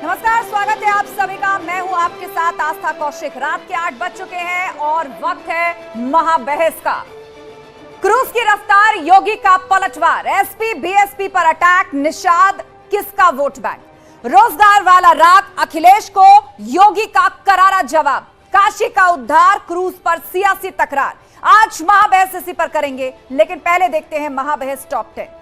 नमस्कार, स्वागत है आप सभी का। मैं हूं आपके साथ आस्था कौशिक। रात के 8 बज चुके हैं और वक्त है महाबहस का। क्रूज की रफ्तार, योगी का पलटवार, एसपी बीएसपी पर अटैक, निषाद किसका वोट बैंक, रोजगार वाला राग, अखिलेश को योगी का करारा जवाब, काशी का उद्धार, क्रूज पर सियासी तकरार। आज महाबहस इसी पर करेंगे, लेकिन पहले देखते हैं महाबहस टॉप 10।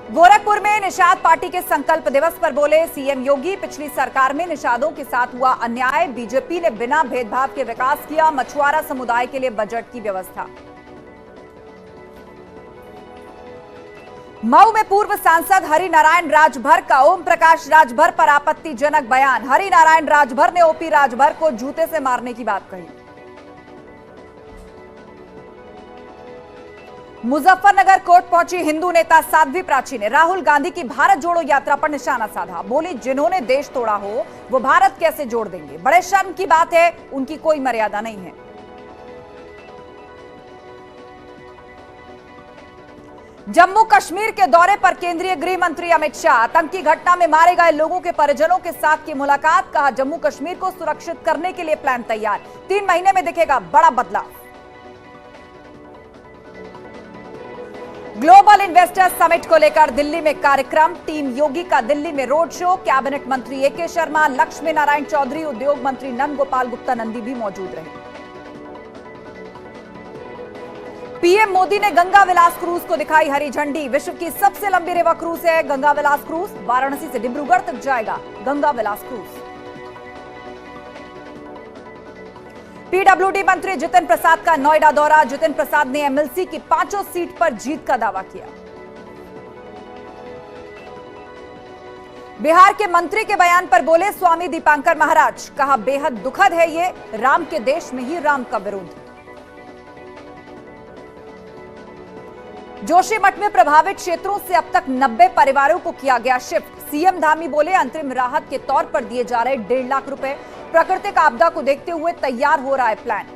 गोरखपुर में निषाद पार्टी के संकल्प दिवस पर बोले सीएम योगी, पिछली सरकार में निषादों के साथ हुआ अन्याय, बीजेपी ने बिना भेदभाव के विकास किया, मछुआरा समुदाय के लिए बजट की व्यवस्था। मऊ में पूर्व सांसद हरिनारायण राजभर का ओम प्रकाश राजभर पर आपत्तिजनक बयान, हरिनारायण राजभर ने ओपी राजभर को जूते से मारने की बात कही। मुजफ्फरनगर कोर्ट पहुंची हिंदू नेता साध्वी प्राची ने राहुल गांधी की भारत जोड़ो यात्रा पर निशाना साधा, बोली जिन्होंने देश तोड़ा हो वो भारत कैसे जोड़ देंगे, बड़े शर्म की बात है, उनकी कोई मर्यादा नहीं है। जम्मू कश्मीर के दौरे पर केंद्रीय गृह मंत्री अमित शाह, आतंकी घटना में मारे गए लोगों के परिजनों के साथ की मुलाकात, कहा जम्मू कश्मीर को सुरक्षित करने के लिए प्लान तैयार, 3 महीने में दिखेगा बड़ा बदलाव। ग्लोबल इन्वेस्टर्स समिट को लेकर दिल्ली में कार्यक्रम, टीम योगी का दिल्ली में रोड शो, कैबिनेट मंत्री एके शर्मा, लक्ष्मी नारायण चौधरी, उद्योग मंत्री नंद गोपाल गुप्ता नंदी भी मौजूद रहे। पीएम मोदी ने गंगा विलास क्रूज को दिखाई हरी झंडी, विश्व की सबसे लंबी रेवा क्रूज है गंगा विलास क्रूज, वाराणसी से डिब्रूगढ़ तक जाएगा गंगा विलास क्रूज। पीडब्ल्यूडी मंत्री जितिन प्रसाद का नोएडा दौरा, जितिन प्रसाद ने एमएलसी की 5 सीट पर जीत का दावा किया। बिहार के मंत्री के बयान पर बोले स्वामी दीपांकर महाराज, कहा बेहद दुखद है ये, राम के देश में ही राम का विरोध। जोशीमठ में प्रभावित क्षेत्रों से अब तक 90 परिवारों को किया गया शिफ्ट, सीएम धामी बोले अंतरिम राहत के तौर पर दिए जा रहे 1.5 लाख रुपए, प्राकृतिक आपदा को देखते हुए तैयार हो रहा है प्लान।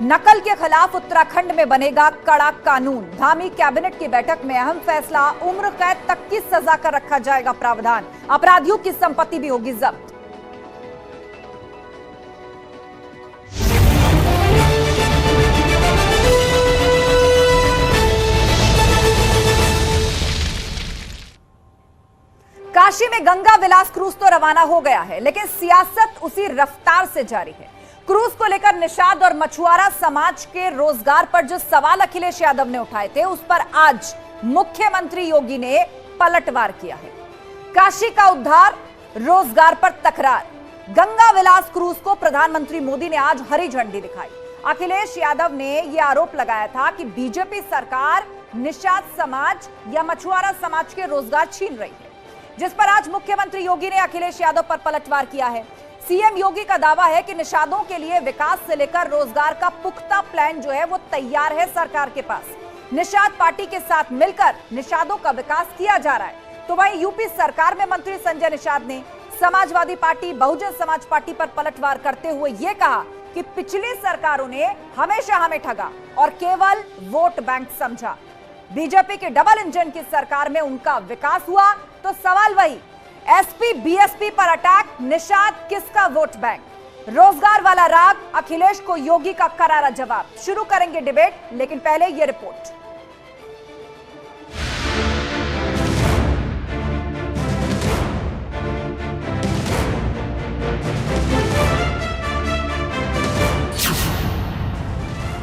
नकल के खिलाफ उत्तराखंड में बनेगा कड़ा कानून, धामी कैबिनेट की बैठक में अहम फैसला, उम्र कैद तक की सजा का रखा जाएगा प्रावधान, अपराधियों की संपत्ति भी होगी जब्त। काशी में गंगा विलास क्रूज तो रवाना हो गया है, लेकिन सियासत उसी रफ्तार से जारी है। क्रूज को लेकर निषाद और मछुआरा समाज के रोजगार पर जो सवाल अखिलेश यादव ने उठाए थे, उस पर आज मुख्यमंत्री योगी ने पलटवार किया है। काशी का उद्धार, रोजगार पर तकरार, गंगा विलास क्रूज को प्रधानमंत्री मोदी ने आज हरी झंडी दिखाई। अखिलेश यादव ने यह आरोप लगाया था कि बीजेपी सरकार निषाद समाज या मछुआरा समाज के रोजगार छीन रही है, जिस पर आज मुख्यमंत्री योगी ने अखिलेश यादव पर पलटवार किया है। सीएम योगी का दावा है कि निषादों के लिए विकास से लेकर रोजगार का पुख्ता प्लान जो है वो तैयार है सरकार के पास। निषाद पार्टी के साथ मिलकर निषादों का विकास किया जा रहा है। तो वहीं यूपी सरकार में मंत्री संजय निषाद ने समाजवादी पार्टी, बहुजन समाज पार्टी पर पलटवार करते हुए यह कहा कि पिछली सरकारों ने हमेशा हमें ठगा और केवल वोट बैंक समझा। बीजेपी के डबल इंजन की सरकार में उनका विकास हुआ, तो सवाल वही, एसपी बीएसपी पर अटैक, निषाद किसका वोट बैंक, रोजगार वाला राग, अखिलेश को योगी का करारा जवाब। शुरू करेंगे डिबेट, लेकिन पहले यह रिपोर्ट।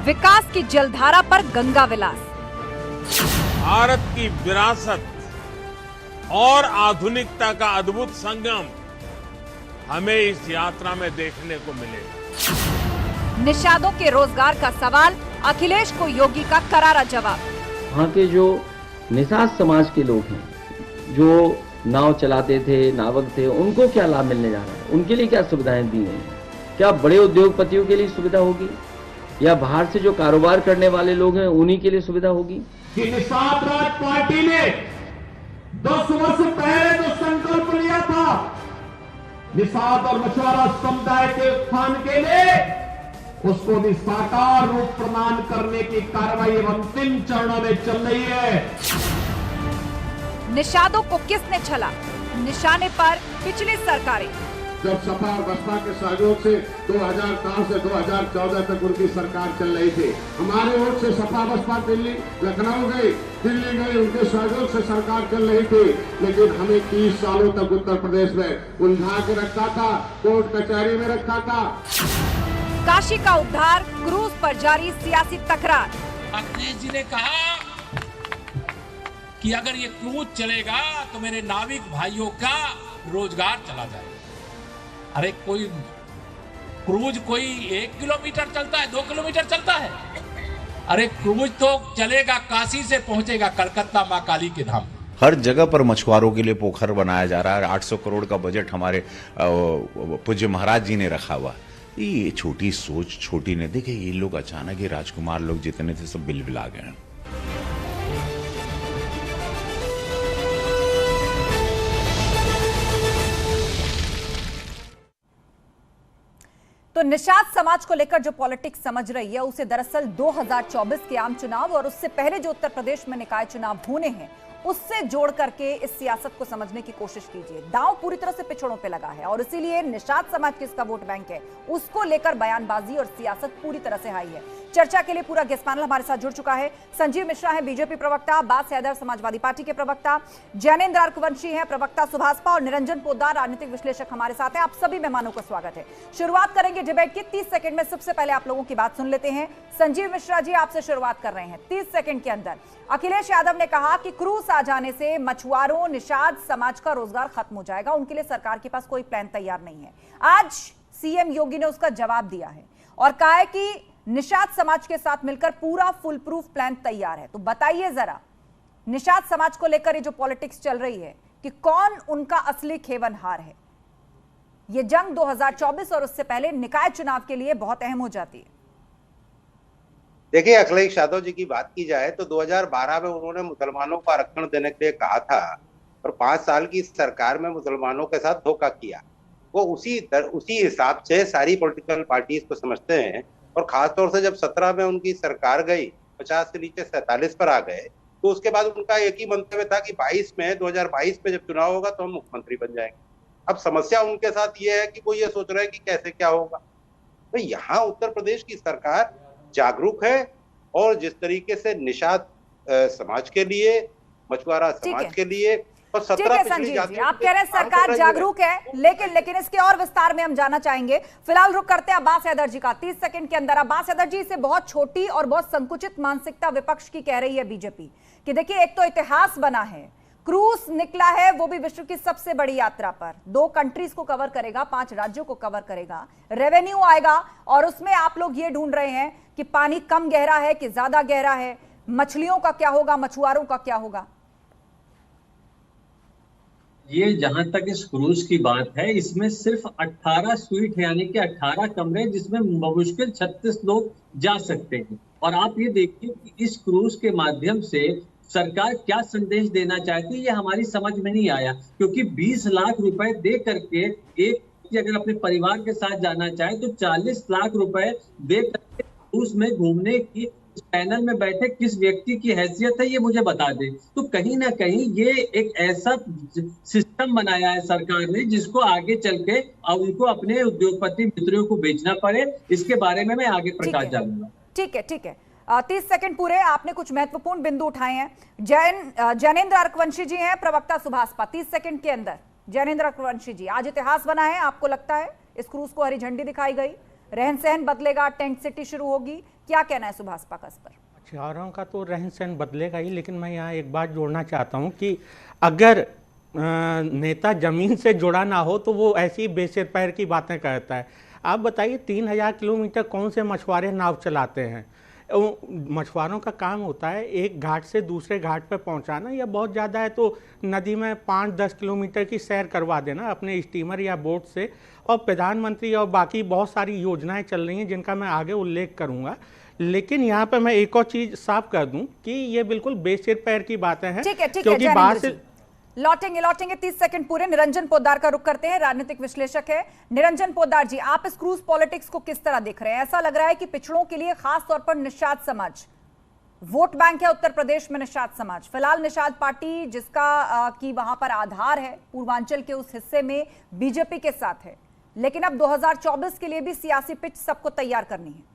विकास की जलधारा पर गंगा विलास, भारत की विरासत और आधुनिकता का अद्भुत संगम हमें इस यात्रा में देखने को मिलेगा। निषादों के रोजगार का सवाल, अखिलेश को योगी का करारा जवाब। वहाँ के जो निषाद समाज के लोग हैं, जो नाव चलाते थे, नावक थे, उनको क्या लाभ मिलने जा रहा है, उनके लिए क्या सुविधाएं दी गई हैं? क्या बड़े उद्योगपतियों के लिए सुविधा होगी या बाहर से जो कारोबार करने वाले लोग हैं उन्हीं के लिए सुविधा होगी? निषाद राज पार्टी ने 10 वर्ष पहले जो संकल्प लिया था निषाद और मछुआरा समुदाय के उत्थान के लिए उसको भी साकार रूप प्रदान करने की कार्रवाई अंतिम चरणों में चल रही है। निषादों को किसने छला? निशाने पर पिछली सरकारें। जब सपा और बसपा के सहयोग से 2004 से 2014 तक उनकी सरकार चल रही थी, हमारे वोट से सपा बसपा दिल्ली लखनऊ गई, दिल्ली गई, उनके सहयोग से सरकार चल रही थी। लेकिन हमें 30 सालों तक उत्तर प्रदेश में उलझा के रखा था, कोर्ट कचहरी में रखा था। काशी का उद्धार, क्रूज पर जारी सियासी तकरार। अखिलेश जी ने कहा कि अगर ये क्रूज चलेगा तो मेरे नाविक भाइयों का रोजगार चला जाएगा। अरे कोई क्रूज कोई 1 किलोमीटर चलता है, 2 किलोमीटर चलता है? अरे क्रूज तो चलेगा, काशी से पहुंचेगा कलकत्ता मां काली के धाम। हर जगह पर मछुआरों के लिए पोखर बनाया जा रहा है। 800 करोड़ का बजट हमारे पूज्य महाराज जी ने रखा हुआ। ये छोटी सोच, छोटी नहीं। देखिए, ये लोग अचानक ही राजकुमार लोग जितने थे सब बिलबिला गए। तो निषाद समाज को लेकर जो पॉलिटिक्स समझ रही है, उसे दरअसल 2024 के आम चुनाव और उससे पहले जो उत्तर प्रदेश में निकाय चुनाव होने हैं, उससे जोड़ करके इस सियासत को समझने की कोशिश कीजिए। दांव पूरी तरह से पिछड़ों पे लगा है और इसीलिए निषाद समाज किसका वोट बैंक है, उसको लेकर बयानबाजी और सियासत पूरी तरह से हाई है। चर्चा के लिए पूरा गेस्ट पैनल हमारे साथ जुड़ चुका है। संजीव मिश्रा है बीजेपी प्रवक्ता, अब्बास हैदर समाजवादी पार्टी के प्रवक्ता, जैनेन्द्र अर्कवंशी है प्रवक्ता सुभाषपा और निरंजन पोद्दार राजनीतिक विश्लेषक हमारे साथ हैं। आप सभी मेहमानों का स्वागत है। शुरुआत करेंगे डिबेट की 30 सेकंड में। सबसे पहले आप लोगों की बात सुन लेते हैं। संजीव मिश्रा जी, आपसे शुरुआत कर रहे हैं। 30 सेकंड के अंदर अखिलेश यादव ने कहा कि क्रूज आ जाने से मछुआरों, निषाद समाज का रोजगार खत्म हो जाएगा, उनके लिए सरकार के पास कोई प्लान तैयार नहीं है। आज सीएम योगी ने उसका जवाब दिया है और कहा है कि निषाद समाज के साथ मिलकर पूरा फुल प्रूफ प्लान तैयार है। तो बताइए जरा, निषाद समाज को लेकर ये जो पॉलिटिक्स चल रही है कि कौन उनका असली खेवनहार है, ये जंग 2024 और उससे पहले निकाय चुनाव के लिए बहुत अहम हो जाती है। देखिए, अखिलेश यादव जी की बात की जाए तो 2012 में उन्होंने मुसलमानों को आरक्षण देने के लिए कहा था और 5 साल की सरकार में मुसलमानों के साथ धोखा किया। वो उसी हिसाब से सारी पॉलिटिकल पार्टीज को समझते हैं और खासतौर से जब 17 में उनकी सरकार गई, 50 से नीचे 47 पर आ गए, तो उसके बाद उनका एक ही मंतव्य था कि 2022 में जब चुनाव होगा तो हम मुख्यमंत्री बन जाएंगे। अब समस्या उनके साथ ये है कि वो ये सोच रहे हैं कि कैसे क्या होगा। तो यहाँ उत्तर प्रदेश की सरकार जागरूक है और जिस तरीके से निषाद समाज के लिए, मछुआरा समाज के लिए और 17 संजीव जी, आप कह रहे हैं सरकार जागरूक है, लेकिन इसके और विस्तार में हम जाना चाहेंगे। फिलहाल रुक करते हैं अब्बास हैदर जी का 30 सेकंड के अंदर। अब्बास हैदर जी, इसे बहुत छोटी और बहुत संकुचित मानसिकता विपक्ष की कह रही है बीजेपी कि देखिए, एक तो इतिहास बना है, क्रूज निकला है, वो भी विश्व की सबसे बड़ी यात्रा पर 2 कंट्रीज को कवर करेगा, 5 राज्यों को कवर करेगा, रेवेन्यू आएगा और उसमें आप लोग ये ढूंढ रहे हैं कि पानी कम गहरा है कि ज्यादा गहरा है, मछलियों का क्या होगा, मछुआरों का क्या होगा। ये जहां तक इस क्रूज की बात है, इसमें सिर्फ 18 स्वीट यानी कि 18 कमरे, जिसमें मुश्किल 36 लोग जा सकते हैं। और आप ये देखिए कि इस क्रूज के माध्यम से सरकार क्या संदेश देना चाहती है, ये हमारी समझ में नहीं आया। क्योंकि 20 लाख रुपए दे करके एक अगर अपने परिवार के साथ जाना चाहे तो 40 लाख रुपए दे करके क्रूज में घूमने की पैनल में बैठे किस व्यक्ति की हैसियत है, ये मुझे बता दे। तो कहीं ना कहीं ये एक ऐसा सिस्टम बनाया है सरकार ने जिसको आगे चल के अब उनको अपने उद्योगपति मित्रों को बेचना पड़े। इसके बारे में मैं आगे प्रकाश डालूंगा। ठीक है। 30 सेकंड पूरे। आपने कुछ महत्वपूर्ण बिंदु उठाए हैं। जैनेन्द्र अर्कवंशी जी हैं प्रवक्ता सुभाषपा। 30 सेकंड के अंदर जैनेन्द्र अर्कवंशी जी, आज इतिहास बना है, आपको लगता है इस क्रूज को हरी झंडी दिखाई गई, रहन सहन बदलेगा, टेंट सिटी शुरू होगी, क्या कहना है सुभाषपा का इस पर? मछुआरों का तो रहन सहन बदलेगा ही, लेकिन मैं यहाँ एक बात जोड़ना चाहता हूँ कि अगर नेता जमीन से जुड़ा ना हो तो वो ऐसी बेसिर पैर की बातें कहता है। आप बताइए 3000 किलोमीटर कौन से मछुआरे नाव चलाते हैं? मछुआरों का काम होता है एक घाट से दूसरे घाट पर पहुंचाना, या बहुत ज़्यादा है तो नदी में 5-10 किलोमीटर की सैर करवा देना अपने स्टीमर या बोट से। और प्रधानमंत्री और बाकी बहुत सारी योजनाएं चल रही हैं जिनका मैं आगे उल्लेख करूंगा। लेकिन यहाँ पे मैं एक और चीज़ साफ कर दूं कि ये बिल्कुल बेसिर पैर की बातें हैं, क्योंकि बाहर से लौटेंगे 30 सेकंड पूरे। निरंजन पोद्दार का रुख करते हैं, राजनीतिक विश्लेषक है निरंजन पोद्दार जी। आप इस क्रूज पॉलिटिक्स को किस तरह देख रहे हैं? ऐसा लग रहा है कि पिछड़ों के लिए खास तौर पर निषाद समाज वोट बैंक है उत्तर प्रदेश में। निषाद समाज फिलहाल निषाद पार्टी जिसका की वहां पर आधार है पूर्वांचल के उस हिस्से में बीजेपी के साथ है, लेकिन अब 2024 के लिए भी सियासी पिच सबको तैयार करनी है।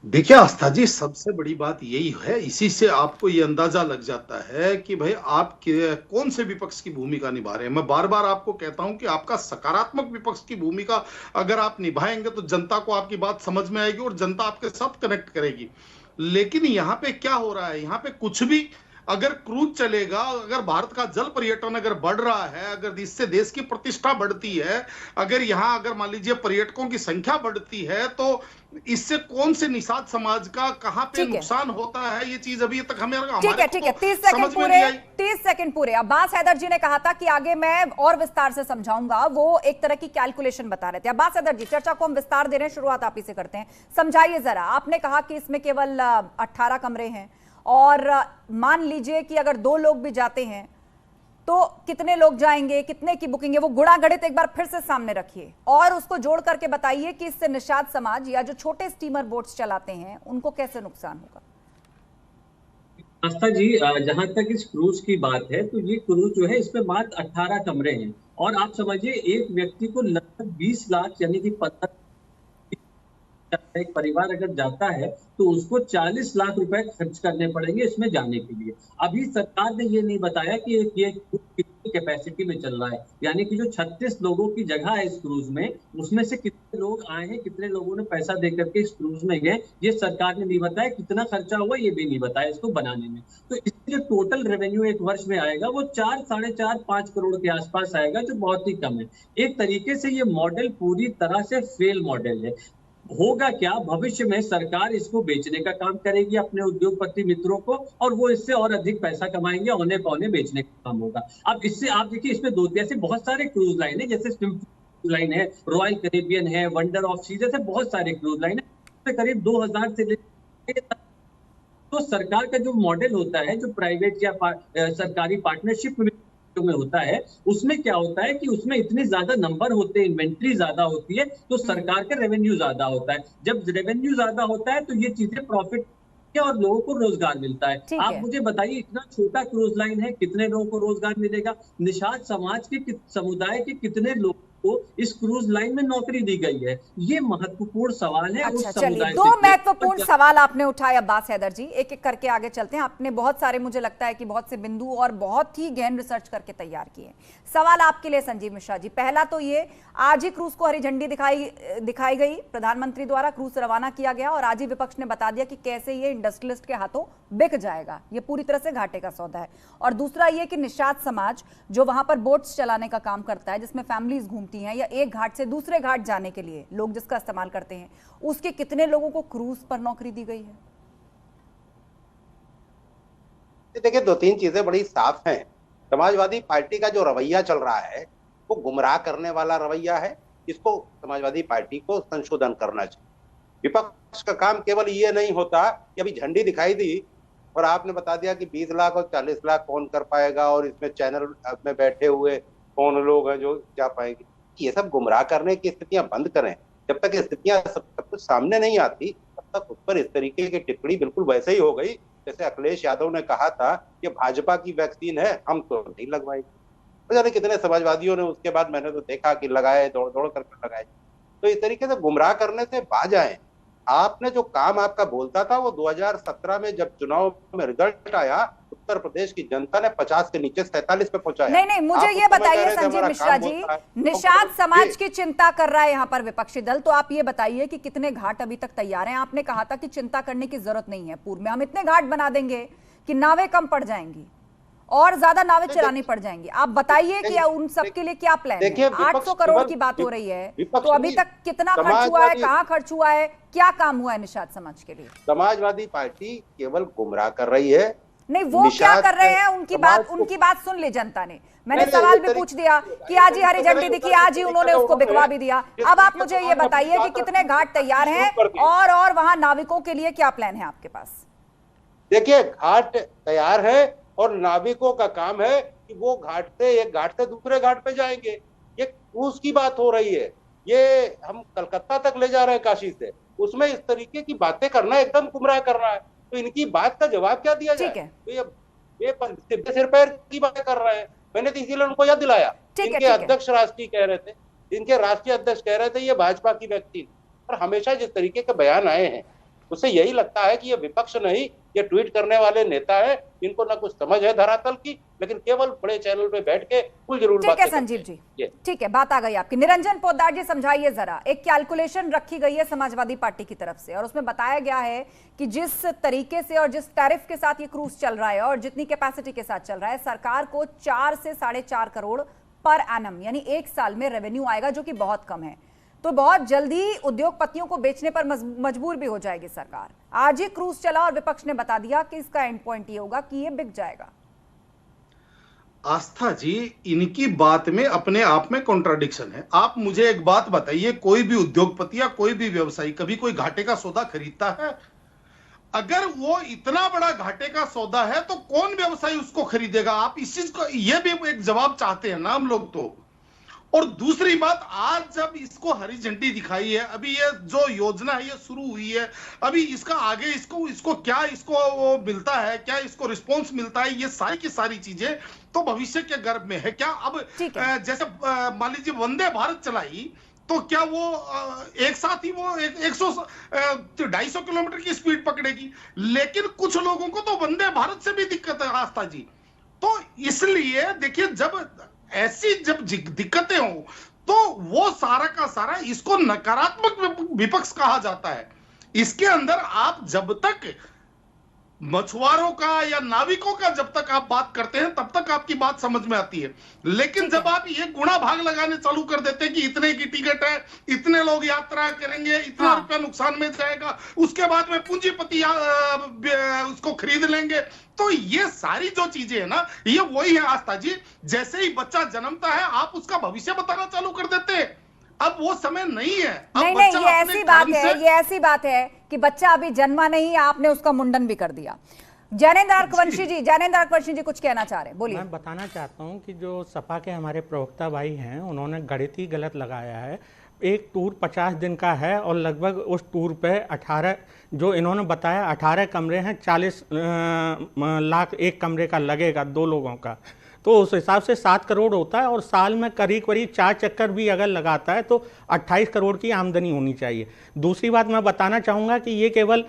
देखिए आस्था जी, सबसे बड़ी बात यही है, इसी से आपको ये अंदाजा लग जाता है कि भाई आप कौन से विपक्ष की भूमिका निभा रहे हैं। मैं बार बार आपको कहता हूं कि आपका सकारात्मक विपक्ष की भूमिका अगर आप निभाएंगे तो जनता को आपकी बात समझ में आएगी और जनता आपके साथ कनेक्ट करेगी। लेकिन यहाँ पे क्या हो रहा है, यहाँ पे कुछ भी अगर क्रूज चलेगा, अगर भारत का जल पर्यटन अगर बढ़ रहा है, अगर इससे देश की प्रतिष्ठा बढ़ती है, अगर यहाँ अगर मान लीजिए पर्यटकों की संख्या बढ़ती है, तो इससे कौन से निषाद समाज का कहाँ पे नुकसान होता है, ये चीज अभी तक हमें ठीक है 30 सेकंड पूरे। अब्बास हैदर जी ने कहा था कि आगे मैं और विस्तार से समझाऊंगा, वो एक तरह की कैलकुलेशन बता रहे थे। अब्बास हैदर जी, चर्चा को हम विस्तार दे रहे हैं, शुरुआत आप ही से करते हैं, समझाइए जरा। आपने कहा कि इसमें केवल 18 कमरे हैं और मान लीजिए कि अगर 2 लोग भी जाते हैं तो कितने लोग जाएंगे, कितने की बुकिंग है, वो गुणा गणित एक बार फिर से सामने रखिए और उसको जोड़ करके बताइए कि इससे निषाद समाज या जो छोटे स्टीमर बोट्स चलाते हैं उनको कैसे नुकसान होगा। आस्था जी, जहां तक इस क्रूज की बात है तो ये क्रूज जो है इसमें मात्र 18 कमरे हैं और आप समझिए एक व्यक्ति को लगभग 20 लाख यानी कि 15 एक परिवार अगर जाता है तो उसको 40 लाख रुपए खर्च करने पड़ेंगे इसमें जाने के लिए। अभी सरकार ने ये नहीं बताया कि ये कितनी कैपेसिटी में चल रहा है, यानी कि जो 36 लोगों की जगह है इस क्रूज में, उसमें से कितने लोग आए हैं, कितने लोगों ने पैसा दे करके इस क्रूज में गए, ये सरकार ने नहीं बताया। कितना खर्चा हुआ ये भी नहीं बताया इसको बनाने में। तो इससे जो टोटल रेवेन्यू एक वर्ष में आएगा वो 4, साढ़े 4, 5 करोड़ के आसपास आएगा, जो बहुत ही कम है। एक तरीके से ये मॉडल पूरी तरह से फेल मॉडल है। होगा क्या, भविष्य में सरकार इसको बेचने का काम करेगी अपने उद्योगपति मित्रों को और वो इससे और अधिक पैसा कमाएंगे, औने पौने बेचने का काम होगा। अब इससे आप देखिए इसमें दो जैसे बहुत सारे क्रूज लाइन है, जैसे क्रूज लाइन है, रॉयल कैरेबियन है, वंडर ऑफ सी, जैसे बहुत सारे क्रूज लाइन है, करीब 2000 से लेकर। तो सरकार का जो मॉडल होता है, जो प्राइवेट या सरकारी पार्टनरशिप में होता है, उसमें क्या होता है कि उसमें इतने ज्यादा नंबर होते हैं, इन्वेंट्री ज्यादा होती है, तो सरकार का रेवेन्यू ज्यादा होता है। जब रेवेन्यू ज्यादा होता है तो ये चीजें प्रॉफिट और लोगों को रोजगार मिलता है। आप मुझे बताइए, इतना छोटा क्रूज लाइन है, कितने लोगों को रोजगार मिलेगा? निषाद समाज के समुदाय के कितने लोग को इस क्रूज लाइन में नौकरी दी गई है? ये महत्वपूर्ण सवाल है। अच्छा, चलिए 2 महत्वपूर्ण सवाल आपने उठाए अब्बास हैदर जी, एक एक करके आगे चलते हैं। आपने बहुत सारे, मुझे लगता है कि बहुत से बिंदु और बहुत ही गहन रिसर्च करके तैयार किए। सवाल आपके लिए संजीव मिश्रा जी, पहला तो ये, आज ही क्रूज को हरी झंडी दिखाई गई, प्रधानमंत्री द्वारा क्रूज रवाना किया गया और आज ही विपक्ष ने बता दिया कि कैसे ये इंडस्ट्रियलिस्ट के हाथों बिक जाएगा, ये पूरी तरह से घाटे का सौदा है। और दूसरा ये कि निषाद समाज जो वहां पर बोट्स चलाने का काम करता है, जिसमें फैमिलीज घूमती हैं या एक घाट से दूसरे घाट जाने के लिए लोग जिसका इस्तेमाल करते हैं, उसके कितने लोगों को क्रूज पर नौकरी दी गई है? देखिए 2-3 चीजें बड़ी साफ हैं। समाजवादी पार्टी का जो रवैया चल रहा है वो गुमराह करने वाला रवैया है, इसको समाजवादी पार्टी को संशोधन करना चाहिए। विपक्ष का काम केवल ये नहीं होता कि अभी झंडी दिखाई दी और आपने बता दिया कि 20 लाख और 40 लाख कौन कर पाएगा और इसमें चैनल में बैठे हुए कौन लोग हैं जो जा पाएंगे। ये सब गुमराह करने की स्थितियां बंद करें। जब तक स्थितियां सब कुछ सामने नहीं आती तब तक उस पर इस तरीके की टिप्पणी बिल्कुल वैसे ही हो गई जैसे अखिलेश यादव ने कहा था कि भाजपा की वैक्सीन है, हम तो नहीं लगवाएंगे। तो जाने कितने समाजवादियों ने उसके बाद मैंने तो देखा कि लगाए, दौड़ दौड़ करके लगाए। तो इस तरीके से गुमराह करने से बाज आए। आपने जो काम आपका बोलता था वो 2017 में जब चुनाव में रिजल्ट आया, उत्तर प्रदेश की जनता ने 50 के नीचे 47 पे पहुंचाया। नहीं, मुझे ये बताइए संजीव मिश्रा जी, निषाद समाज की चिंता कर रहा है यहाँ पर विपक्षी दल, तो आप ये बताइए कि कितने घाट अभी तक तैयार हैं? आपने कहा था कि चिंता करने की जरूरत नहीं है, पूर्व में हम इतने घाट बना देंगे कि नावें कम पड़ जाएंगी और ज्यादा नावें चलानी पड़ जाएंगी। आप बताइए कि उन सब के लिए क्या प्लान है? 800 करोड़ की बात हो रही है, तो अभी तक कितना खर्च हुआ है, कहाँ खर्च हुआ है, क्या काम हुआ है निषाद समाज के लिए? समाजवादी पार्टी केवल गुमराह कर रही है। नहीं, वो क्या कर रहे हैं, उनकी बात सुन ली जनता ने। मैंने सवाल भी पूछ दिया कि आज ही हरी झंडी दिखी, आज ही उन्होंने उसको बिकवा भी दिया। अब आप मुझे ये बताइए कि कितने घाट तैयार हैं और वहां नाविकों के लिए क्या प्लान है आपके पास? देखिए, घाट तैयार है और नाविकों का काम है कि वो घाट से एक घाट से दूसरे घाट पे जाएंगे। ये क्रूज की बात हो रही है, ये हम कलकत्ता तक ले जा रहे हैं काशी से, उसमें इस तरीके की बातें करना एकदम गुमराह करना है। तो इनकी बात का जवाब क्या दिया जाए? तो ये सिर पैर की बातें कर रहे हैं। मैंने तो इसीलिए उनको याद दिलाया। इनके अध्यक्ष राष्ट्रीय कह रहे थे, इनके राष्ट्रीय अध्यक्ष कह रहे थे ये भाजपा की व्यक्ति, और हमेशा जिस तरीके के बयान आए हैं उससे यही लगता है कि ये विपक्ष नहीं, ये ट्वीट करने वाले नेता है, इनको ना कुछ समझ है धरातल की, लेकिन केवल बड़े चैनल पे बैठ के कुल जरूर बातें। ठीक है संजीव जी, ठीक है, बात आ गई आपकी। निरंजन पोद्दार जी समझाइए जरा। एक कैलकुलेशन रखी गई है समाजवादी पार्टी की तरफ से और उसमें बताया गया है कि जिस तरीके से और जिस टैरिफ के साथ ये क्रूज चल रहा है और जितनी कैपेसिटी के साथ चल रहा है, सरकार को 4 से 4.5 करोड़ पर एनम यानी एक साल में रेवेन्यू आएगा, जो कि बहुत कम है। तो बहुत जल्दी उद्योगपतियों को बेचने पर मजबूर भी हो जाएगी सरकार। आज ही क्रूज चला और विपक्ष ने बता दिया कि इसका एंड पॉइंट ये होगा कि ये बिक जाएगा। आस्था जी, इनकी बात में अपने आप में कॉन्ट्राडिक्शन है। आप मुझे एक बात बताइए, कोई भी उद्योगपति या कोई भी व्यवसायी कभी कोई घाटे का सौदा खरीदता है? अगर वो इतना बड़ा घाटे का सौदा है तो कौन व्यवसायी उसको खरीदेगा? आप इस चीज को, ये भी एक जवाब चाहते हैं ना हम लोग तो। और दूसरी बात, आज जब इसको हरी झंडी दिखाई है, अभी ये जो योजना है ये शुरू हुई है, अभी इसका आगे इसको क्या इसको वो मिलता है, क्या इसको रिस्पॉन्स मिलता है, ये सारी की सारी चीजें तो भविष्य के गर्भ में है। क्या अब जैसे मान लीजिए वंदे भारत चलाई तो क्या वो एक साथ ही वो 100-250 किलोमीटर की स्पीड पकड़ेगी? लेकिन कुछ लोगों को तो वंदे भारत से भी दिक्कत है आस्था जी। तो इसलिए देखिए, जब ऐसी जब दिक्कतें हो तो वो सारा का सारा इसको नकारात्मक विपक्ष कहा जाता है। इसके अंदर आप जब तक मछुआरों का या नाविकों का जब तक आप बात करते हैं तब तक आपकी बात समझ में आती है, लेकिन जब आप ये गुणा भाग लगाने चालू कर देते हैं कि इतने की टिकट है, इतने लोग यात्रा करेंगे, इतना रुपया नुकसान में जाएगा, उसके बाद में पूंजीपति उसको खरीद लेंगे, तो ये सारी जो चीजें है ना, ये वही है आस्था जी। जैसे ही बच्चा जन्मता है आप उसका भविष्य बताना चालू कर देते हैं। अब वो समय नहीं है। नहीं, ये ऐसी बात है, ये ऐसी बात है कि बच्चा अभी जन्मा नहीं, आपने उसका मुंडन भी कर दिया। ज्ञानेंद्र अर्कवंशी जी कुछ कहना चाह रहे हैं, बोलिए। मैं बताना चाहता हूं कि जो सपा के हमारे प्रवक्ता भाई हैं, उन्होंने गणित ही गलत लगाया है। एक टूर 50 दिन का है और लगभग उस टूर पे 18 जो इन्होंने बताया 18 कमरे हैं, 40 लाख एक कमरे का लगेगा 2 लोगों का, तो उस हिसाब से 7 करोड़ होता है और साल में करीब 4 चक्कर भी अगर लगाता है तो 28 करोड़ की आमदनी होनी चाहिए। दूसरी बात मैं बताना चाहूँगा कि ये केवल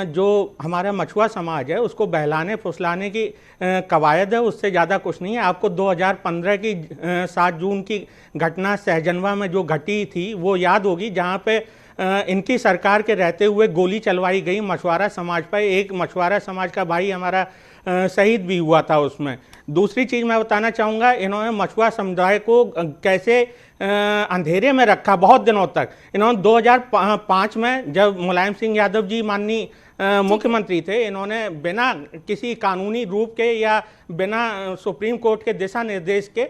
जो हमारा मछुआ समाज है उसको बहलाने फुसलाने की कवायद है, उससे ज़्यादा कुछ नहीं है। आपको 2015 की 7 जून की घटना सहजनवा में जो घटी थी वो याद होगी, जहाँ पे इनकी सरकार के रहते हुए गोली चलवाई गई मछुआरा समाज पर। एक मछुआरा समाज का भाई हमारा शहीद भी हुआ था उसमें। दूसरी चीज़ मैं बताना चाहूँगा, इन्होंने मछुआ समुदाय को कैसे अंधेरे में रखा बहुत दिनों तक। इन्होंने 2005 में जब मुलायम सिंह यादव जी माननीय मुख्यमंत्री थे, इन्होंने बिना किसी कानूनी रूप के या बिना सुप्रीम कोर्ट के दिशा निर्देश के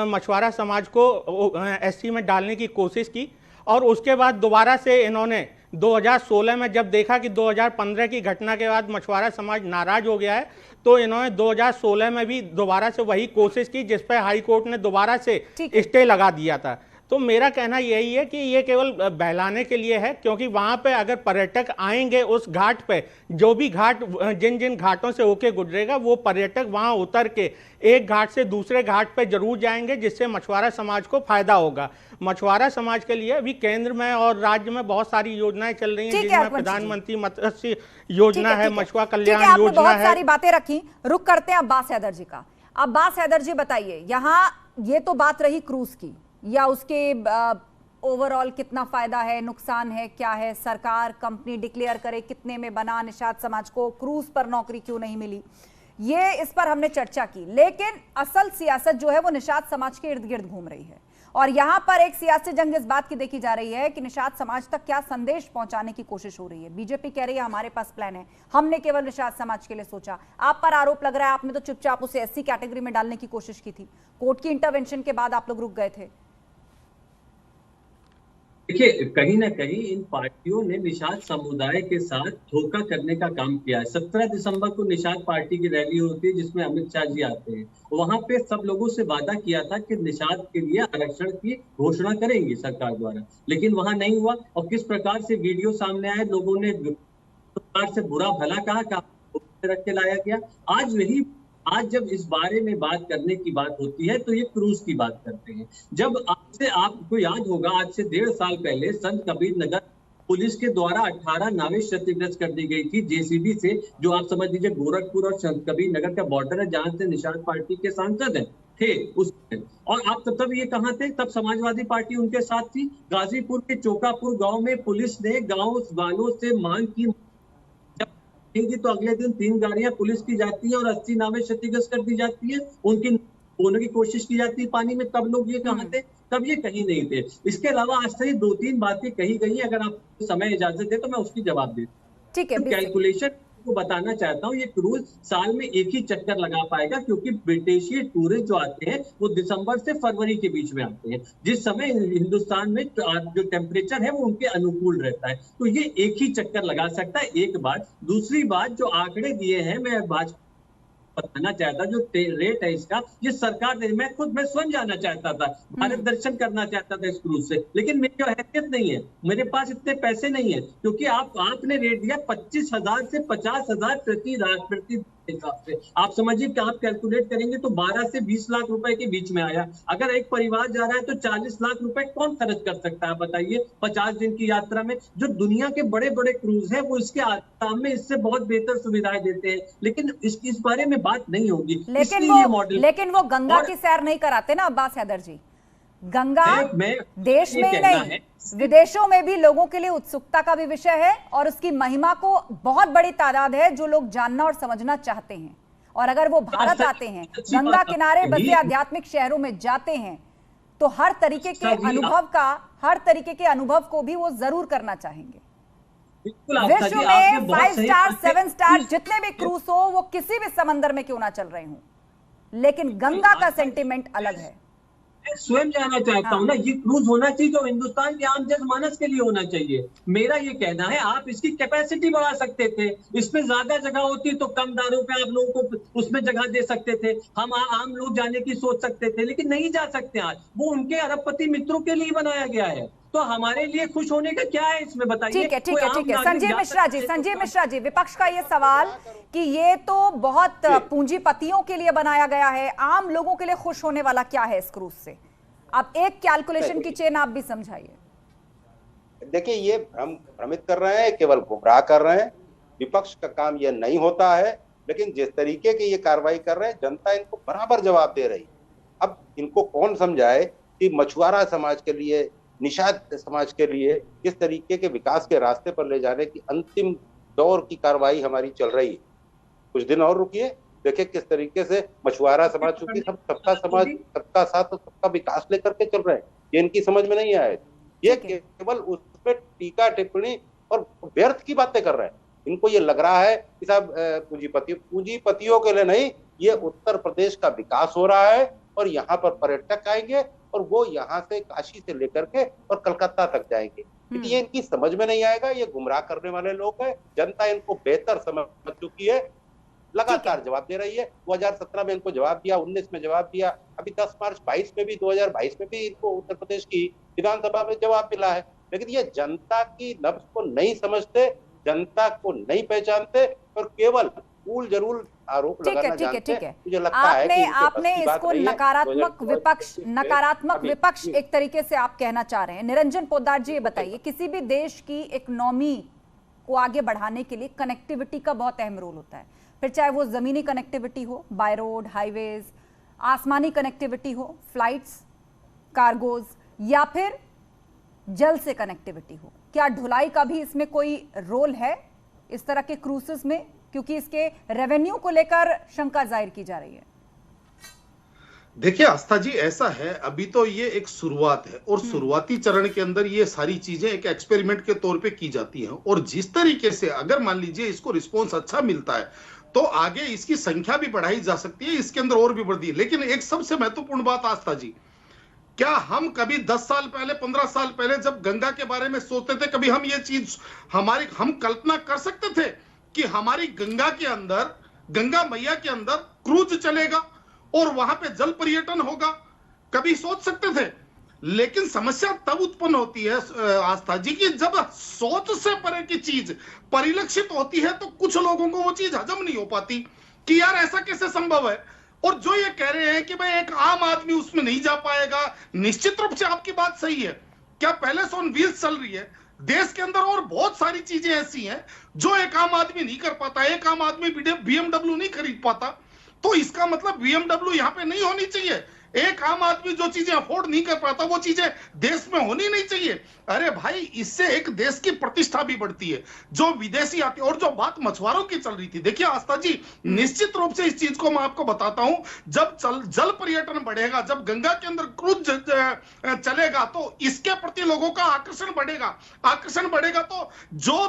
मछुआरा समाज को एससी में डालने की कोशिश की और उसके बाद दोबारा से इन्होंने 2016 में जब देखा कि 2015 की घटना के बाद मछुआरा समाज नाराज हो गया है, तो इन्होंने 2016 में भी दोबारा से वही कोशिश की जिस पर हाई कोर्ट ने दोबारा से स्टे लगा दिया था। तो मेरा कहना यही है कि ये केवल बहलाने के लिए है, क्योंकि वहाँ पे अगर पर्यटक आएंगे उस घाट पे, जो भी घाट जिन जिन घाटों से होके गुजरेगा वो पर्यटक वहाँ उतर के एक घाट से दूसरे घाट पे जरूर जाएंगे, जिससे मछुआरा समाज को फायदा होगा। मछुआरा समाज के लिए अभी केंद्र में और राज्य में बहुत सारी योजनाएं चल रही हैं, जिसमें प्रधानमंत्री मत्स्य योजना है, मछुआ कल्याण योजना है। बहुत सारी बातें रखी, रुक करते हैं अब्बास हैदर जी का। अब्बास हैदर जी बताइए, यहाँ ये तो बात रही क्रूज की, या उसके ओवरऑल कितना फायदा है, नुकसान है, क्या है, सरकार कंपनी डिक्लेयर करे कितने में बना, निषाद समाज को क्रूज पर नौकरी क्यों नहीं मिली, ये इस पर हमने चर्चा की। लेकिन असल सियासत जो है वो निषाद समाज के इर्द गिर्द घूम रही है और यहां पर एक सियासी जंग इस बात की देखी जा रही है कि निषाद समाज तक क्या संदेश पहुंचाने की कोशिश हो रही है। बीजेपी कह रही है हमारे पास प्लान है, हमने केवल निषाद समाज के लिए सोचा। आप पर आरोप लग रहा है आपने तो चुपचाप उसे एससी कैटेगरी में डालने की कोशिश की थी, कोर्ट की इंटरवेंशन के बाद आप लोग रुक गए थे। देखिए, कहीं ना कहीं इन पार्टियों ने निषाद समुदाय के साथ धोखा करने का काम किया है। 17 दिसंबर को निषाद पार्टी की रैली होती है जिसमें अमित शाह जी आते हैं। वहां पे सब लोगों से वादा किया था कि निषाद के लिए आरक्षण की घोषणा करेंगी सरकार द्वारा, लेकिन वहां नहीं हुआ। और किस प्रकार से वीडियो सामने आए, लोगों ने सरकार से बुरा भला कहा, रख के लाया गया। आज जब इस बारे में बात करने की बात होती है तो ये क्रूज की बात करते हैं। जब आपको याद होगा, आज से 1.5 साल पहले संत कबीर नगर पुलिस के द्वारा 18 नावें क्षतिग्रस्त कर दी गई थी जेसीबी से, जो आप समझ लीजिए गोरखपुर और संत कबीर नगर का बॉर्डर है, जहां से निषाद पार्टी के सांसद हैं थे उसमें। और आप तब ये कहां थे? तब समाजवादी पार्टी उनके साथ थी। गाजीपुर के चोकापुर गांव में पुलिस ने गांव वालों से मांग की तो अगले दिन 3 गाड़ियां पुलिस की जाती है और 80 नावें क्षतिग्रस्त कर दी जाती है, उनकी होने की कोशिश की जाती है पानी में। तब लोग ये कहां थे? तब ये कहीं नहीं थे। इसके अलावा आज से 2-3 बातें कही गई हैं, अगर आप समय इजाजत दे तो मैं उसकी जवाब दे। ठीक है, कैलकुलेशन को बताना चाहता हूँ, ये क्रूज साल में एक ही चक्कर लगा पाएगा, क्योंकि विदेशी टूरिस्ट जो आते हैं वो दिसंबर से फरवरी के बीच में आते हैं, जिस समय हिंदुस्तान में जो टेम्परेचर है वो उनके अनुकूल रहता है। तो ये एक ही चक्कर लगा सकता है, एक बात। दूसरी बात, जो आंकड़े दिए हैं, मैं भाजपा बताना चाहता, जो रेट है इसका, ये सरकार ने, मैं स्वयं जाना चाहता था, भारत दर्शन करना चाहता था इस क्रूज से, लेकिन मेरी हैसियत नहीं है, मेरे पास इतने पैसे नहीं है, क्योंकि आपने रेट दिया 25,000 से 50,000 प्रति हिसाब से। आप समझिए कि आप कैलकुलेट करेंगे तो 12 से 20 लाख रुपए के बीच में आया। अगर एक परिवार जा रहा है तो 40 लाख रुपए कौन खर्च कर सकता है बताइए 50 दिन की यात्रा में? जो दुनिया के बड़े बड़े क्रूज हैं वो इसके सामने इससे बहुत बेहतर सुविधाएं देते हैं, लेकिन इस बारे में बात नहीं होगी। लेकिन वो गंगा की सैर नहीं कराते ना अब्बास हैदर जी। गंगा देश में ही नहीं, विदेशों में भी लोगों के लिए उत्सुकता का भी विषय है, और उसकी महिमा को बहुत बड़ी तादाद है जो लोग जानना और समझना चाहते हैं। और अगर वो भारत आते हैं, गंगा किनारे बसे आध्यात्मिक शहरों में जाते हैं, तो हर तरीके के अनुभव को भी वो जरूर करना चाहेंगे। विश्व में 5 स्टार 7 स्टार जितने भी क्रूज हो, वो किसी भी समंदर में क्यों ना चल रहे हों, लेकिन गंगा का सेंटिमेंट अलग है। स्वयं जाना चाहता हूँ ना, ये क्रूज होना चाहिए जो हिंदुस्तान के आम जनमानस के लिए होना चाहिए। मेरा ये कहना है, आप इसकी कैपेसिटी बढ़ा सकते थे, इसमें ज्यादा जगह होती तो कम दारों पे आप लोगों को उसमें जगह दे सकते थे, हम आम लोग जाने की सोच सकते थे, लेकिन नहीं जा सकते। आज वो उनके अरबपति मित्रों के लिए बनाया गया है, तो हमारे लिए खुश होने का क्या है इसमें बताइए? ठीक है। संजय मिश्रा जी, विपक्ष का ये सवाल कि ये तो बहुत पूंजीपतियों के लिए बनाया गया है, आम लोगों के लिए खुश होने वाला क्या है इस क्रूज से? आप एक कैलकुलेशन की चेन आप भी समझाइए। देखिए, ये भ्रमित कर रहे हैं, केवल गुमराह कर रहे हैं। विपक्ष का काम ये नहीं होता है, लेकिन जिस तरीके की ये कार्रवाई कर रहे हैं, जनता इनको बराबर जवाब दे रही। अब इनको कौन समझाए कि मछुआरा समाज के लिए, निषाद समाज के लिए किस तरीके के विकास के रास्ते पर ले जाने की अंतिम दौर की कार्रवाई हमारी चल रही है। कुछ दिन और रुकिए, देखिए किस तरीके से मछुआरा समाज, चूंकि सबका समाज, सबका साथ और सबका विकास लेकर के चल रहे हैं, ये इनकी समझ में नहीं आए। ये केवल उसमें टीका टिप्पणी और व्यर्थ की बातें कर रहे हैं। इनको ये लग रहा है कि साहब पूंजीपतियों के लिए नहीं, ये उत्तर प्रदेश का विकास हो रहा है और यहाँ पर पर्यटक आएंगे और वो यहाँ से काशी से लेकर के और कलकत्ता तक जाएंगे। क्योंकि ये इनकी समझ में नहीं आएगा, ये गुमराह करने वाले लोग हैं। जनता इनको बेहतर समझ चुकी है, लगातार जवाब दे रही है। 2017 में इनको जवाब दिया, 19 में जवाब दिया, अभी 10 मार्च 2022 में भी इनको उत्तर प्रदेश की विधानसभा में जवाब मिला है। लेकिन ये जनता की नब्ज को नहीं समझते, जनता को नहीं पहचानते और केवल भूल जरूर आरोप लगाना जानते हैं। मुझे लगता है कि आपने इसको नकारात्मक विपक्ष एक तरीके से आप कहना चाह रहे हैं। निरंजन पोद्दार जी, ये बताइए, किसी भी देश की इकोनॉमी को आगे बढ़ाने के लिए कनेक्टिविटी का बहुत अहम रोल होता है, फिर चाहे वो जमीनी कनेक्टिविटी हो, बाय रोड, हाईवेज, आसमानी कनेक्टिविटी हो, फ्लाइट्स, कार्गोज, या फिर जल से कनेक्टिविटी हो। क्या ढुलाई का भी इसमें कोई रोल है इस तरह के क्रूसेस में? क्योंकि इसके रेवेन्यू को लेकर शंका जाहिर की जा रही है। देखिए आस्था जी, ऐसा है, अभी तो ये एक शुरुआत है और शुरुआती चरण के अंदर ये सारी चीजें एक एक्सपेरिमेंट के तौर पे की जाती हैं, और जिस तरीके से अगर मान लीजिए इसको रिस्पॉन्स अच्छा मिलता है तो आगे इसकी संख्या भी बढ़ाई जा सकती है, इसके अंदर और भी बढ़ती है। लेकिन एक सबसे महत्वपूर्ण बात आस्था जी, क्या हम कभी 10 साल पहले 15 साल पहले जब गंगा के बारे में सोचते थे, कभी हम ये चीज हम कल्पना कर सकते थे कि हमारी गंगा के अंदर, गंगा मैया के अंदर क्रूज चलेगा और वहां पे जल पर्यटन होगा? कभी सोच सकते थे? लेकिन समस्या तब उत्पन्न होती है आस्था जी की जब सोच से परे की चीज परिलक्षित होती है तो कुछ लोगों को वो चीज हजम नहीं हो पाती कि यार ऐसा कैसे संभव है। और जो ये कह रहे हैं कि भाई एक आम आदमी उसमें नहीं जा पाएगा, निश्चित रूप से आपकी बात सही है। क्या पहले से ऑन व्हील्स चल रही है देश के अंदर, और बहुत सारी चीजें ऐसी हैं जो एक आम आदमी नहीं कर पाता। एक आम आदमी BMW नहीं खरीद पाता, तो इसका मतलब BMW यहां पे नहीं होनी चाहिए। एक आम आदमी जो चीजें अफोर्ड नहीं कर पाता वो चीजें देश में होनी नहीं चाहिए। अरे भाई, इससे एक देश की प्रतिष्ठा भी बढ़ती है। जो विदेशी आते, और जो बात मछुआरों की चल रही थी, देखिए आस्था जी, निश्चित रूप से इस चीज को मैं आपको बताता हूं, जब जल पर्यटन बढ़ेगा, जब गंगा के अंदर क्रूज चलेगा तो इसके प्रति लोगों का आकर्षण बढ़ेगा। तो जो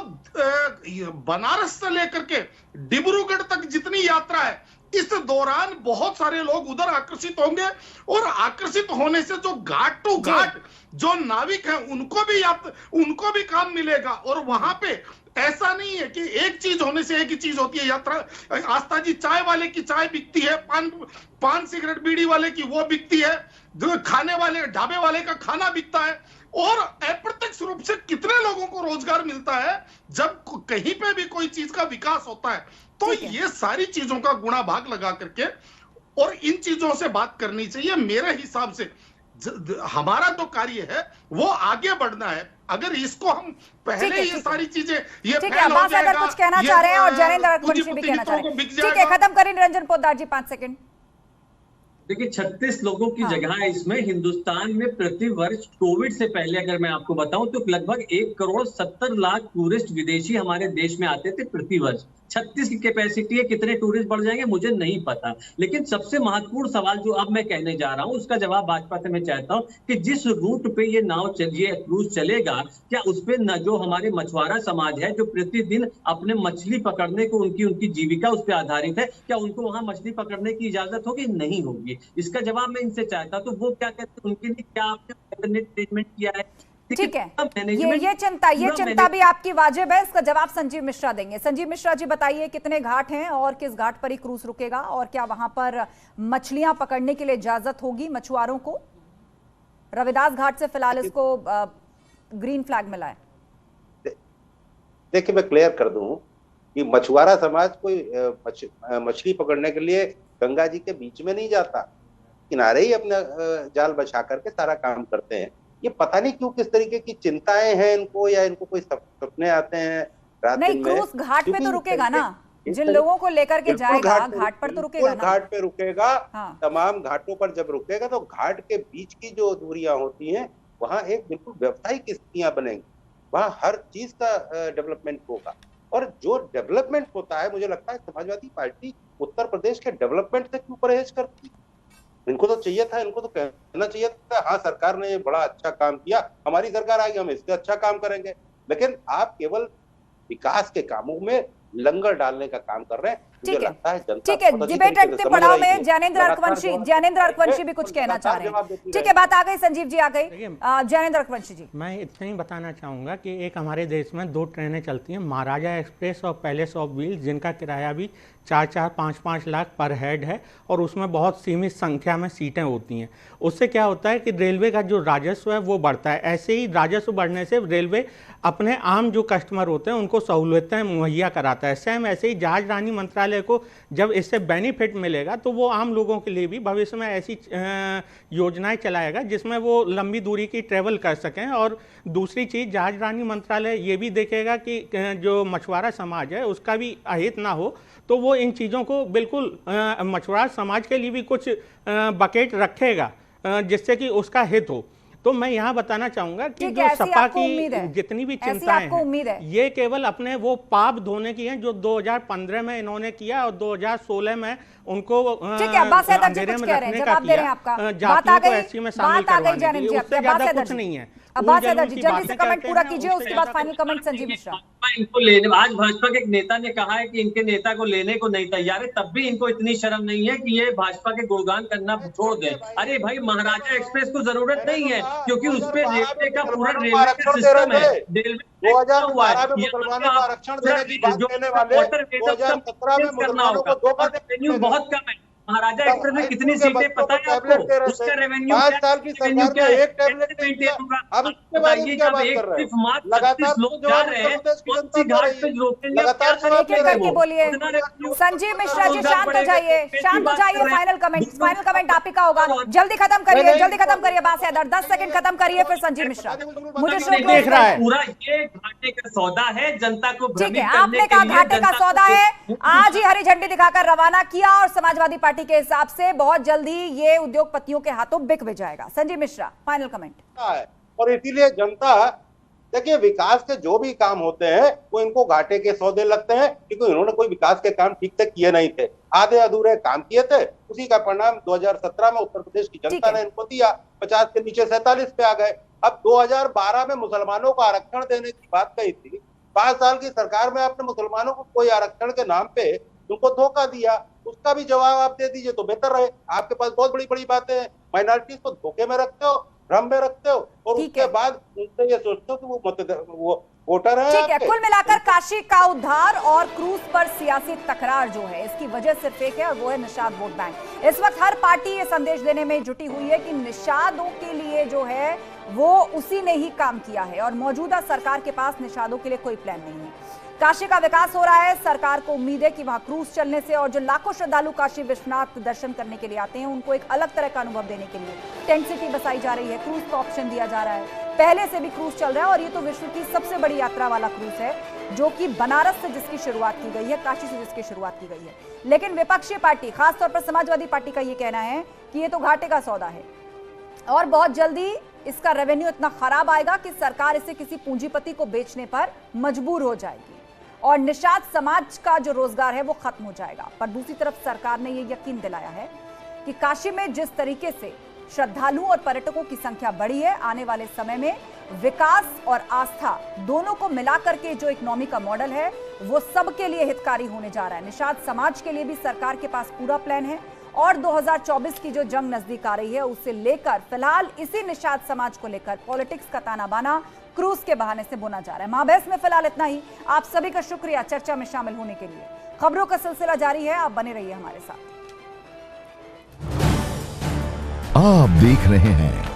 बनारस से लेकर के डिब्रूगढ़ तक जितनी यात्रा है, इस दौरान बहुत सारे लोग उधर आकर्षित होंगे, और आकर्षित होने से जो घाट टू घाट जो नाविक हैं उनको भी काम मिलेगा। और वहां पे ऐसा नहीं है कि एक चीज होने से एक ही चीज होती है यात्रा। आस्था जी, चाय वाले की चाय बिकती है, पान सिगरेट बीड़ी वाले की वो बिकती है, जो खाने वाले ढाबे वाले का खाना बिकता है, और अप्रत्यक्ष रूप से कितने लोगों को रोजगार मिलता है जब कहीं पे भी कोई चीज का विकास होता है। तो ये सारी चीजों का गुणा भाग लगा करके और इन चीजों से बात करनी चाहिए। मेरे हिसाब से हमारा जो कार्य है वो आगे बढ़ना है। अगर इसको हम पहले ये सारी चीजें ये अब्बास हैदर कुछ कहना चाह रहे हैं और जयेंद्र अरकवंशी भी कहना चाह रहे हैं। ठीक है, खत्म करें निरंजन पोद्दार जी, 5 सेकंड। देखिए, 36 लोगों की जगह है इसमें। हिंदुस्तान में प्रति वर्ष कोविड से पहले अगर मैं आपको बताऊं तो लगभग 1,70,00,000 टूरिस्ट विदेशी हमारे देश में आते थे प्रति वर्ष। 36 की कैपेसिटी है, कितने टूरिस्ट बढ़ जाएंगे मुझे नहीं पता। लेकिन सबसे महत्वपूर्ण सवाल जो अब मैं कहने जा रहा हूं उसका जवाब भाजपा से मैं चाहता हूं कि जिस रूट पे ये क्रूज चलेगा, क्या उस पे न जो हमारे मछुआरा समाज है जो प्रतिदिन अपने मछली पकड़ने को उनकी जीविका उस पर आधारित है, क्या उनको वहां मछली पकड़ने की इजाजत होगी? नहीं होगी। इसका जवाब मैं इनसे चाहता तो वो क्या कहते हैं, उनके लिए क्या आपने ट्रीटमेंट किया है? ठीक है, ये चिंता भी आपकी वाजिब है। इसका जवाब संजीव मिश्रा देंगे। संजीव मिश्रा जी, बताइए कितने घाट हैं और किस घाट पर ही क्रूज रुकेगा, और क्या वहां पर मछलियां पकड़ने के लिए इजाजत होगी मछुआरों को? रविदास घाट से फिलहाल इसको ग्रीन फ्लैग मिला है। देखिए, मैं क्लियर कर दूं कि मछुआरा समाज कोई मछली पकड़ने के लिए गंगा जी के बीच में नहीं जाता, किनारे ही अपना जाल बछा करके सारा काम करते हैं। ये पता नहीं क्यों किस तरीके की चिंताएं हैं इनको, या इनको कोई सपने आते हैं रात दिन में। नहीं, क्रूज घाट पे तो रुकेगा ना, जिन लोगों को लेकर के जाएगा घाट पर तो रुकेगा ना। घाट पे रुकेगा। हाँ। तमाम घाटों पर जब रुकेगा तो घाट के बीच की जो दूरियां होती हैं वहां एक बिल्कुल व्यावसायिक स्थितियां बनेंगी, वहां हर चीज का डेवलपमेंट होगा। और जो डेवलपमेंट होता है, मुझे लगता है समाजवादी पार्टी उत्तर प्रदेश के डेवलपमेंट से क्यों परहेज करती? इनको तो चाहिए था, इनको तो कहना चाहिए था, हाँ सरकार ने बड़ा अच्छा काम किया, हमारी सरकार आ गई, हम इससे अच्छा काम करेंगे। लेकिन आप केवल विकास के कामों में लंगर डालने का काम कर रहे हैं। मुझे लगता है जनता ठीक है, डिबेट अंतिम पड़ाव में ज्ञानेंद्र अरकवंशी भी कुछ कहना चाह रहे हैं। ठीक है, बात आ गई, संजीव जी आ गई। ज्ञानेंद्र अरकवंशी जी, मैं इतना ही बताना चाहूंगा कि एक हमारे देश में 2 ट्रेनें चलती हैं, महाराजा एक्सप्रेस और पैलेस ऑफ व्हील्स, जिनका किराया भी 4-4, 5-5 लाख पर हेड है, और उसमें बहुत सीमित संख्या में सीटें होती हैं। उससे क्या होता है कि रेलवे का जो राजस्व है वो बढ़ता है। ऐसे ही राजस्व बढ़ने से रेलवे अपने आम जो कस्टमर होते हैं उनको सहूलियतें मुहैया कराता है। सेम ऐसे ही जहाज रानी मंत्रालय को जब इससे बेनिफिट मिलेगा तो वो आम लोगों के लिए भी भविष्य में ऐसी योजनाएं चलाएगा जिसमें वो लंबी दूरी की ट्रेवल कर सकें। और दूसरी चीज़, जहाज रानी मंत्रालय ये भी देखेगा कि जो मछुआरा समाज है उसका भी अहित ना हो, तो वो इन चीज़ों को बिल्कुल मछुआरा समाज के लिए भी कुछ बकेट रखेगा जिससे कि उसका हित हो। तो मैं यहाँ बताना चाहूंगा कि जो सपा की जितनी भी चिंताएं हैं ये केवल अपने वो पाप धोने की हैं जो 2015 में इन्होंने किया और 2016 में उनको अंधेरे में रखने का किया, जातियों को ऐसी में शामिल करवाने के लिए। उससे ज्यादा कुछ नहीं है। अब्बास हैदर जी, जल्दी से कमेंट पूरा कीजिए, उसके बाद फाइनल कमेंट संजीव मिश्रा। भाजपा इनको लेने, आज भाजपा के एक नेता ने कहा है कि इनके नेता को लेने को नहीं तैयार है, तब भी इनको इतनी शर्म नहीं है कि ये भाजपा के गुणगान करना छोड़ दें। अरे भाई, महाराजा एक्सप्रेस को जरूरत नहीं है, क्योंकि उस पे रेलवे का पूरा रेलवे का सिस्टम है। 2012 में मुसलमानों को आरक्षण देने की बात कहने वाले 2017 में मुसलमानों को धोखा रेवेन्यू बहुत कम है। महाराजा एक्सप्रेस में कितनी सीटें पता है आपको? उसका रेवेन्यू 5 साल की सरकार का एक टैबलेट नहीं दिया। अब इसके बारे में क्या बात कर रहे हैं? लगातार लोग जा रहे हैं, घाट पे रोकने लगातार करके बोलिए। संजीव मिश्रा जी शांत हो जाइए, शांत हो जाइए। फाइनल कमेंट आप ही का होगा। जल्दी खत्म करिए बात। 10 सेकंड खत्म करिए, फिर संजीव मिश्रा। मुझे शो देख रहा है पूरा ये घाटे का सौदा है, जनता को ठीक है, आपने कहा घाटे का सौदा है। आज ही हरी झंडी दिखाकर रवाना किया और समाजवादी पार्टी के हिसाब से बहुत जल्दी ये उद्योगपतियों के हाथों बिक भी जाएगा। Sanjeev Mishra, final comment. और इसीलिए जनता, देखिए, विकास के जो भी काम होते हैं वो इनको घाटे के सौदे लगते हैं, क्योंकि इन्होंने कोई विकास के काम ठीक से किए नहीं थे, आधे अधूरे काम किए थे। उसी का परिणाम 2017 में उत्तर प्रदेश की जनता ने इनको दिया। 50 के नीचे 47 पे आ गए। अब 2012 में मुसलमानों को आरक्षण देने की बात कही थी। 5 साल की सरकार में आपने मुसलमानों को कोई आरक्षण के नाम पे उनको धोखा दिया, उसका भी जवाब आप दे दीजिए तो बेहतर रहे। आपके पास बहुत बड़ी बड़ी बातें हैं, माइनॉरिटीज को धोखे में रखते हो, भ्रम में रखते हो, और उसके बाद उनसे ये सोचते हो कि वो वोटर है। ठीक है, कुल मिलाकर काशी का उद्धार और क्रूज पर सियासी तकरार जो है, इसकी वजह सिर्फ एक है और वो है निषाद वोट बैंक। इस वक्त हर पार्टी ये संदेश देने में जुटी हुई है कि निषादों के लिए जो है वो उसी ने ही काम किया है और मौजूदा सरकार के पास निषादों के लिए कोई प्लान नहीं है। काशी का विकास हो रहा है, सरकार को उम्मीद है कि वहां क्रूज चलने से और जो लाखों श्रद्धालु काशी विश्वनाथ दर्शन करने के लिए आते हैं उनको एक अलग तरह का अनुभव देने के लिए टेंट सिटी बसाई जा रही है, क्रूज का ऑप्शन दिया जा रहा है। पहले से भी क्रूज चल रहा है और ये तो विश्व की सबसे बड़ी यात्रा वाला क्रूज है, जो कि बनारस से जिसकी शुरुआत की गई है, काशी से जिसकी शुरुआत की गई है। लेकिन विपक्षी पार्टी, खासतौर पर समाजवादी पार्टी का ये कहना है कि ये तो घाटे का सौदा है और बहुत जल्दी इसका रेवेन्यू इतना खराब आएगा कि सरकार इसे किसी पूंजीपति को बेचने पर मजबूर हो जाएगी और निषाद समाज का जो रोजगार है वो खत्म हो जाएगा। पर दूसरी तरफ सरकार ने ये यकीन दिलाया है कि काशी में जिस तरीके से श्रद्धालुओं और पर्यटकों की संख्या बढ़ी है, आने वाले समय में विकास और आस्था दोनों को मिलाकर के जो इकोनॉमी का मॉडल है वो सबके लिए हितकारी होने जा रहा है। निषाद समाज के लिए भी सरकार के पास पूरा प्लान है और 2024 की जो जंग नजदीक आ रही है उससे लेकर फिलहाल इसी निषाद समाज को लेकर पॉलिटिक्स का ताना बाना क्रूज के बहाने से बुना जा रहा है। महाबहस में फिलहाल इतना ही। आप सभी का शुक्रिया चर्चा में शामिल होने के लिए। खबरों का सिलसिला जारी है, आप बने रहिए हमारे साथ। आप देख रहे हैं